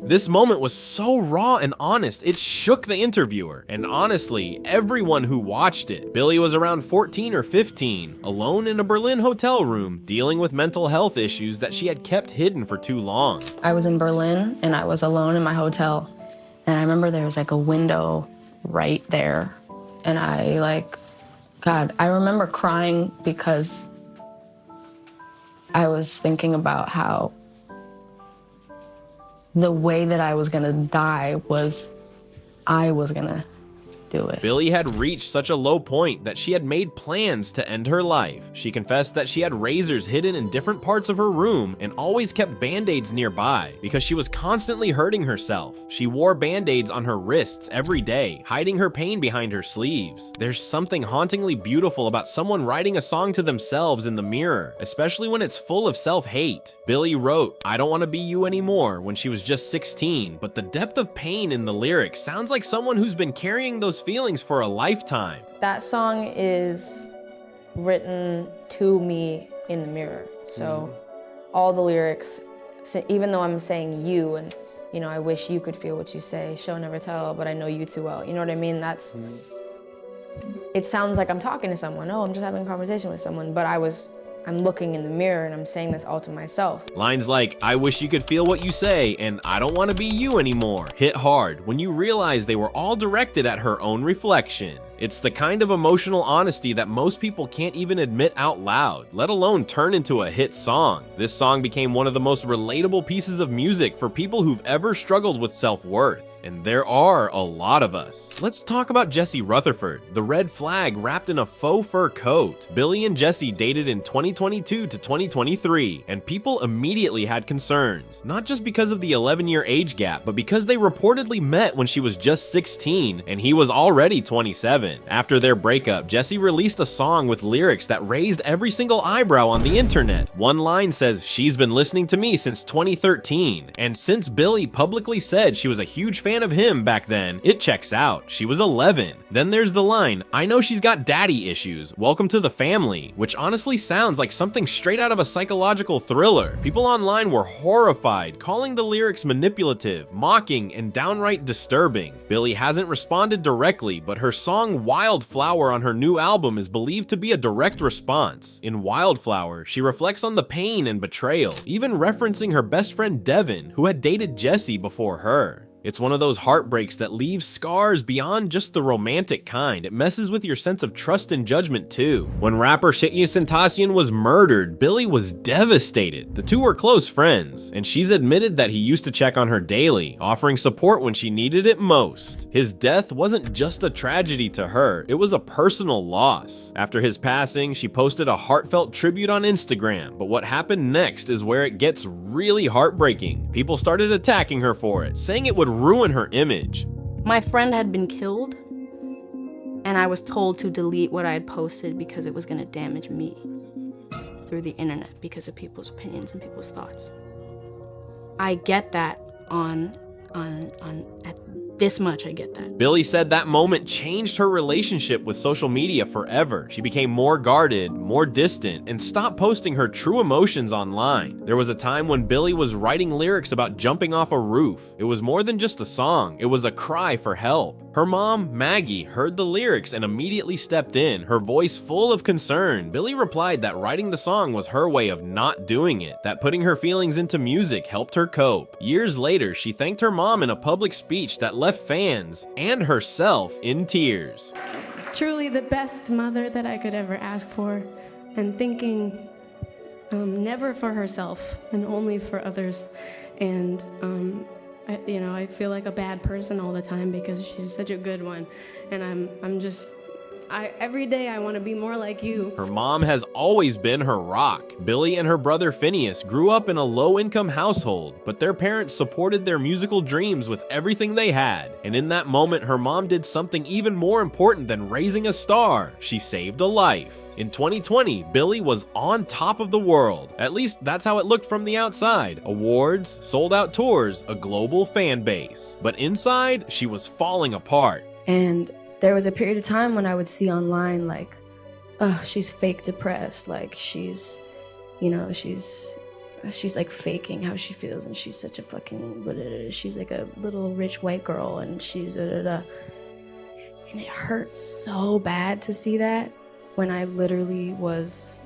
This moment was so raw and honest, it shook the interviewer, and honestly, everyone who watched it. Billie was around 14 or 15, alone in a Berlin hotel room, dealing with mental health issues that she had kept hidden for too long. I was in Berlin, and I was alone in my hotel, and I remember there was like a window right there, and I remember crying because I was thinking about how the way that I was gonna die was I was gonna do it. Billie had reached such a low point that she had made plans to end her life. She confessed that she had razors hidden in different parts of her room and always kept band-aids nearby because she was constantly hurting herself. She wore band-aids on her wrists every day, hiding her pain behind her sleeves. There's something hauntingly beautiful about someone writing a song to themselves in the mirror, especially when it's full of self-hate. Billie wrote, "I don't want to be you anymore" when she was just 16, but the depth of pain in the lyrics sounds like someone who's been carrying those feelings for a lifetime. That song is written to me in the mirror. So all the lyrics, even though I'm saying you and, you know, I wish you could feel what you say, show never tell, but I know you too well. You know what I mean? It sounds like I'm talking to someone. Oh, I'm just having a conversation with someone, but I'm looking in the mirror and I'm saying this all to myself. Lines like, "I wish you could feel what you say," and "I don't want to be you anymore" hit hard when you realize they were all directed at her own reflection. It's the kind of emotional honesty that most people can't even admit out loud, let alone turn into a hit song. This song became one of the most relatable pieces of music for people who've ever struggled with self-worth. And there are a lot of us. Let's talk about Jesse Rutherford, the red flag wrapped in a faux fur coat. Billie and Jesse dated in 2022 to 2023, and people immediately had concerns. Not just because of the 11-year age gap, but because they reportedly met when she was just 16, and he was already 27. After their breakup, Jesse released a song with lyrics that raised every single eyebrow on the internet. One line says, "She's been listening to me since 2013. And since Billie publicly said she was a huge fan of him back then, it checks out. She was 11. Then there's the line, "I know she's got daddy issues. Welcome to the family," which honestly sounds like something straight out of a psychological thriller. People online were horrified, calling the lyrics manipulative, mocking, and downright disturbing. Billie hasn't responded directly, but her song Wildflower on her new album is believed to be a direct response. In Wildflower, she reflects on the pain and betrayal, even referencing her best friend Devin, who had dated Jesse before her. It's one of those heartbreaks that leaves scars beyond just the romantic kind. It messes with your sense of trust and judgment too. When rapper Shitya Santasian was murdered, Billie was devastated. The two were close friends, and she's admitted that he used to check on her daily, offering support when she needed it most. His death wasn't just a tragedy to her, it was a personal loss. After his passing, she posted a heartfelt tribute on Instagram, but what happened next is where it gets really heartbreaking. People started attacking her for it, saying it would ruin her image. My friend had been killed, and I was told to delete what I had posted because it was gonna damage me through the internet because of people's opinions and people's thoughts. I get that at this much, I get that. Billie said that moment changed her relationship with social media forever. She became more guarded, more distant, and stopped posting her true emotions online. There was a time when Billie was writing lyrics about jumping off a roof. It was more than just a song, it was a cry for help. Her mom, Maggie, heard the lyrics and immediately stepped in, her voice full of concern. Billie replied that writing the song was her way of not doing it, that putting her feelings into music helped her cope. Years later, she thanked her mom in a public speech that left fans and herself in tears. Truly the best mother that I could ever ask for, and thinking never for herself and only for others. And I feel like a bad person all the time because she's such a good one, and every day I want to be more like you. Her mom has always been her rock. Billie and her brother Phineas grew up in a low-income household, but their parents supported their musical dreams with everything they had. And in that moment, her mom did something even more important than raising a star. She saved a life. In 2020, Billie was on top of the world. At least that's how it looked from the outside. Awards, sold-out tours, a global fan base. But inside, she was falling apart. And there was a period of time when I would see online like, oh, she's fake depressed, like she's she's like faking how she feels, and she's such a fucking, she's like a little rich white girl, and she's and it hurts so bad to see that when I literally was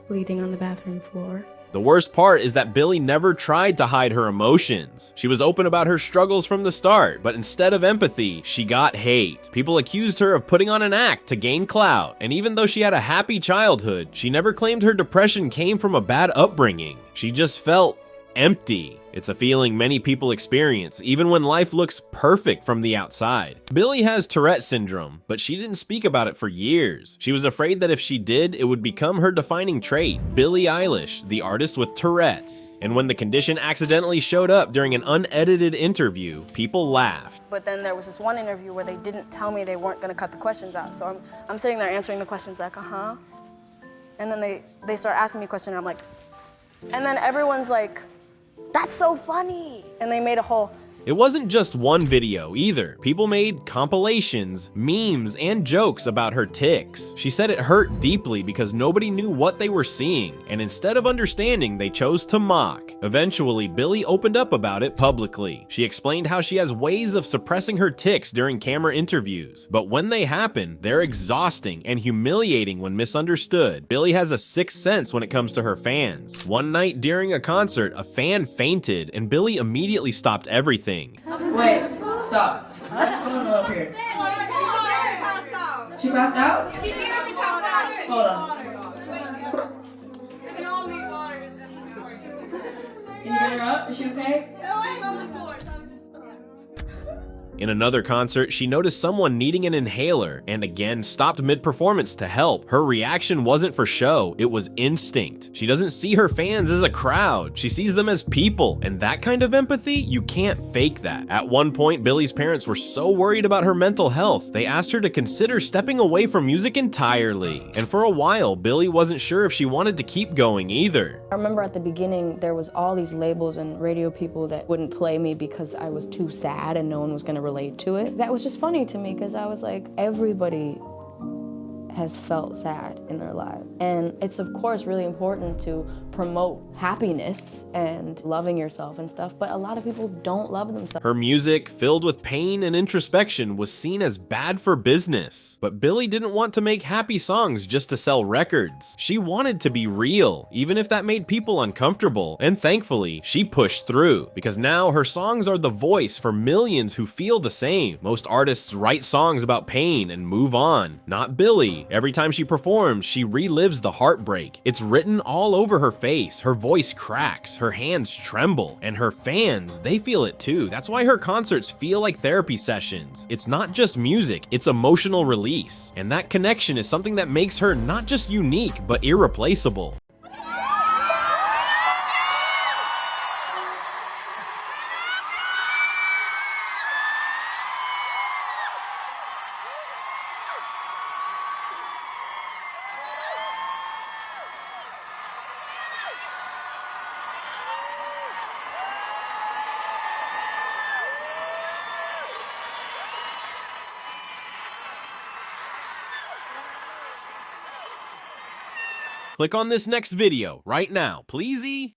bleeding on the bathroom floor. The worst part is that Billie never tried to hide her emotions. She was open about her struggles from the start, but instead of empathy, she got hate. People accused her of putting on an act to gain clout, and even though she had a happy childhood, she never claimed her depression came from a bad upbringing. She just felt empty. It's a feeling many people experience, even when life looks perfect from the outside. Billie has Tourette syndrome, but she didn't speak about it for years. She was afraid that if she did, it would become her defining trait. Billie Eilish, the artist with Tourette's. And when the condition accidentally showed up during an unedited interview, people laughed. But then there was this one interview where they didn't tell me they weren't gonna cut the questions out. So I'm sitting there answering the questions like, uh-huh. And then they start asking me a question, and I'm like, and then everyone's like, that's so funny. And they made a whole, It wasn't just one video either. People made compilations, memes, and jokes about her tics. She said it hurt deeply because nobody knew what they were seeing, and instead of understanding, they chose to mock. Eventually, Billie opened up about it publicly. She explained how she has ways of suppressing her tics during camera interviews, but when they happen, they're exhausting and humiliating when misunderstood. Billie has a sixth sense when it comes to her fans. One night during a concert, a fan fainted, and Billie immediately stopped everything. Wait, stop. What's going on up here? She passed out? Hold on. Can you get her up? Is she okay? In another concert, she noticed someone needing an inhaler and again stopped mid-performance to help. Her reaction wasn't for show, it was instinct. She doesn't see her fans as a crowd, she sees them as people, and that kind of empathy, you can't fake that. At one point, Billie's parents were so worried about her mental health, they asked her to consider stepping away from music entirely. And for a while, Billie wasn't sure if she wanted to keep going either. I remember at the beginning, there was all these labels and radio people that wouldn't play me because I was too sad and no one was gonna relate to it. That was just funny to me because I was like, everybody has felt sad in their life. And it's of course really important to promote happiness and loving yourself and stuff, but a lot of people don't love themselves. Her music, filled with pain and introspection, was seen as bad for business. But Billie didn't want to make happy songs just to sell records. She wanted to be real, even if that made people uncomfortable. And thankfully, she pushed through, because now her songs are the voice for millions who feel the same. Most artists write songs about pain and move on. Not Billie. Every time she performs, she relives the heartbreak. It's written all over her face, her voice cracks, her hands tremble, and her fans, they feel it too. That's why her concerts feel like therapy sessions. It's not just music, it's emotional release. And that connection is something that makes her not just unique, but irreplaceable. Click on this next video right now, pleasey.